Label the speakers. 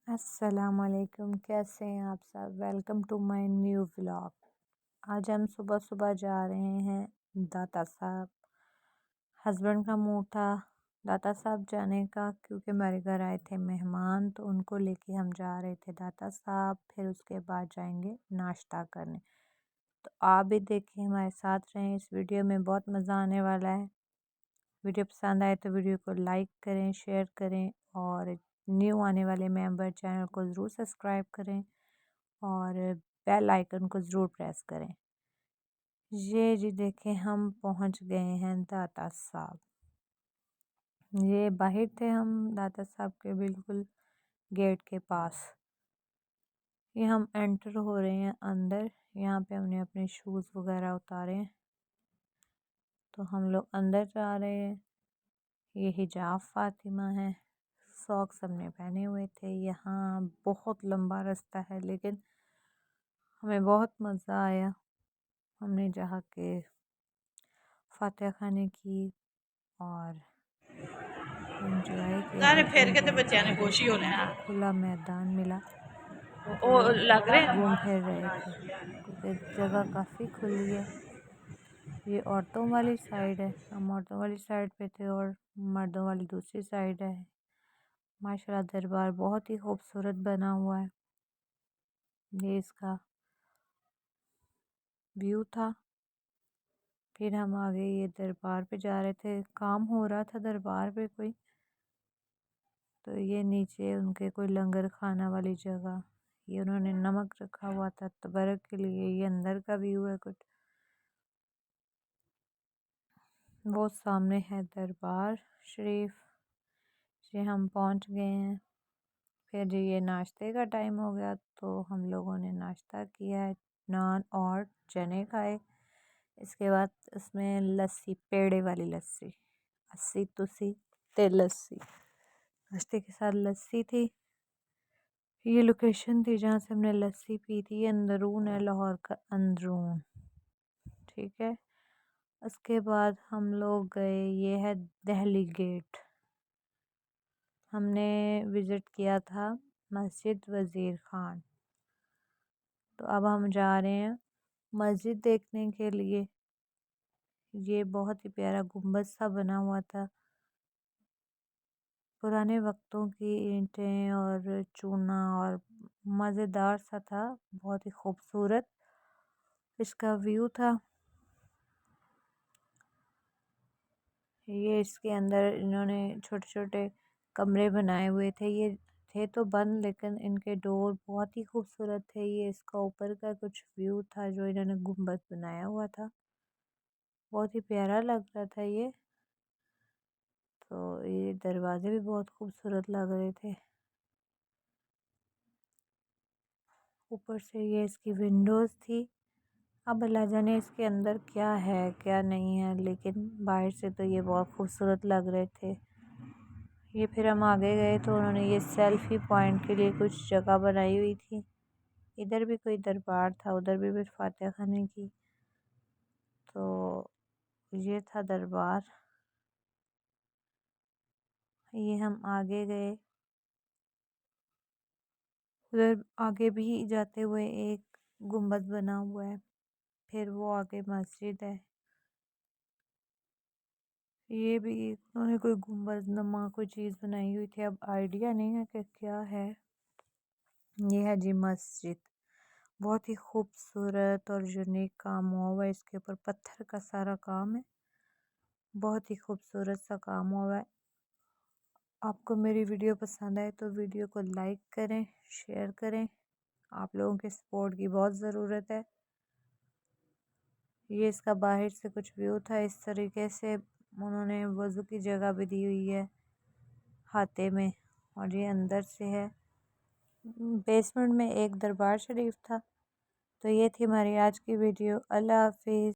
Speaker 1: अस्सलामुअलैकुम, कैसे हैं आप सब। Welcome to my new vlog. आज हम सुबह सुबह जा रहे हैं दाता साहब। हस्बैंड का मूड था दाता साहब जाने का, क्योंकि हमारे घर आए थे मेहमान, तो उनको लेके हम जा रहे थे दाता साहब। फिर उसके बाद जाएंगे नाश्ता करने। तो आप भी देखें, हमारे साथ रहें। इस वीडियो में बहुत मज़ा आने वाला है। वीडियो पसंद आए तो वीडियो को लाइक करें, शेयर करें, और न्यू आने वाले मेंबर चैनल को ज़रूर सब्सक्राइब करें और बेल आइकन को ज़रूर प्रेस करें। ये जी देखें, हम पहुंच गए हैं दाता साहब। ये बाहर थे हम दाता साहब के बिल्कुल गेट के पास। ये हम एंटर हो रहे हैं अंदर। यहाँ पे हमने अपने शूज़ वगैरह उतारे हैं, तो हम लोग अंदर जा रहे हैं। ये हिजाब फातिमा है। सॉक्स हमने पहने हुए थे। यहाँ बहुत लंबा रास्ता है, लेकिन हमें बहुत मज़ा आया। हमने जहाँ के फातिहा खाने की और एंजॉय किया।
Speaker 2: सारे फेर के
Speaker 1: हस्बैंड
Speaker 2: ते
Speaker 1: बहुत
Speaker 2: बच्चों ने
Speaker 1: जा रहे
Speaker 2: खुश ही
Speaker 1: थे,
Speaker 2: होने हैं।
Speaker 1: खुला मैदान मिला तो
Speaker 2: वो लग रहे हैं।
Speaker 1: घूम फिर रहे थे, क्योंकि जगह काफ़ी खुली है। ये औरतों वाली साइड है, हम औरतों वाली साइड पे थे और मर्दों वाली दूसरी साइड है। माशाल्लाह दरबार बहुत ही खूबसूरत बना हुआ है। ये इसका व्यू था। फिर हम आगे ये दरबार पे जा रहे थे। काम हो रहा था दरबार पे कोई, तो ये नीचे उनके कोई लंगर खाना वाली जगह, ये उन्होंने नमक रखा हुआ था तबरक के लिए। ये अंदर का व्यू है कुछ। वो सामने है दरबार शरीफ। ये हम पहुंच गए हैं। फिर जी ये नाश्ते का टाइम हो गया, तो हम लोगों ने नाश्ता किया है। नान और चने खाए। इसके बाद उसमें लस्सी, पेड़े वाली लस्सी, अस्सी तुसी ते लस्सी, नाश्ते के साथ लस्सी थी। ये लोकेशन थी जहाँ से हमने लस्सी पी थी। ये अंदरून है, लाहौर का अंदरून, ठीक है। उसके बाद हम लोग गए, ये है दिल्ली गेट। हमने विज़िट किया था मस्जिद वज़ीर ख़ान। तो अब हम जा रहे हैं मस्जिद देखने के लिए। ये बहुत ही प्यारा गुम्बद सा बना हुआ था, पुराने वक्तों की ईंटें और चूना, और मज़ेदार सा था, बहुत ही खूबसूरत इसका व्यू था। ये इसके अंदर इन्होंने छोटे छोटे कमरे बनाए हुए थे। ये थे तो बंद, लेकिन इनके डोर बहुत ही खूबसूरत थे। ये इसका ऊपर का कुछ व्यू था जो इन्होंने गुम्बद बनाया हुआ था, बहुत ही प्यारा लग रहा था ये। तो ये दरवाजे भी बहुत खूबसूरत लग रहे थे। ऊपर से ये इसकी विंडोज़ थी। अब अल्लाह जाने इसके अंदर क्या है क्या नहीं है, लेकिन बाहर से तो ये बहुत खूबसूरत लग रहे थे। ये फिर हम आगे गए तो उन्होंने ये सेल्फ़ी पॉइंट के लिए कुछ जगह बनाई हुई थी। इधर भी कोई दरबार था, उधर भी फातिहा खाने की। तो ये था दरबार। ये हम आगे गए, उधर आगे भी जाते हुए एक गुम्बद बना हुआ है। फिर वो आगे मस्जिद है। ये भी उन्होंने कोई गुम्बद नुमा कोई चीज़ बनाई हुई थी, अब आइडिया नहीं है कि क्या है। ये है जी मस्जिद, बहुत ही खूबसूरत और यूनिक काम हुआ हुआ है। इसके ऊपर पत्थर का सारा काम है, बहुत ही खूबसूरत सा काम हुआ है। आपको मेरी वीडियो पसंद आए तो वीडियो को लाइक करें, शेयर करें। आप लोगों के सपोर्ट की बहुत ज़रूरत है। ये इसका बाहर से कुछ व्यू था। इस तरीके से उन्होंने वज़ू की जगह भी दी हुई है हाथे में, और ये अंदर से है। बेसमेंट में एक दरबार शरीफ था। तो ये थी हमारी आज की वीडियो। अल्लाह हाफिज़।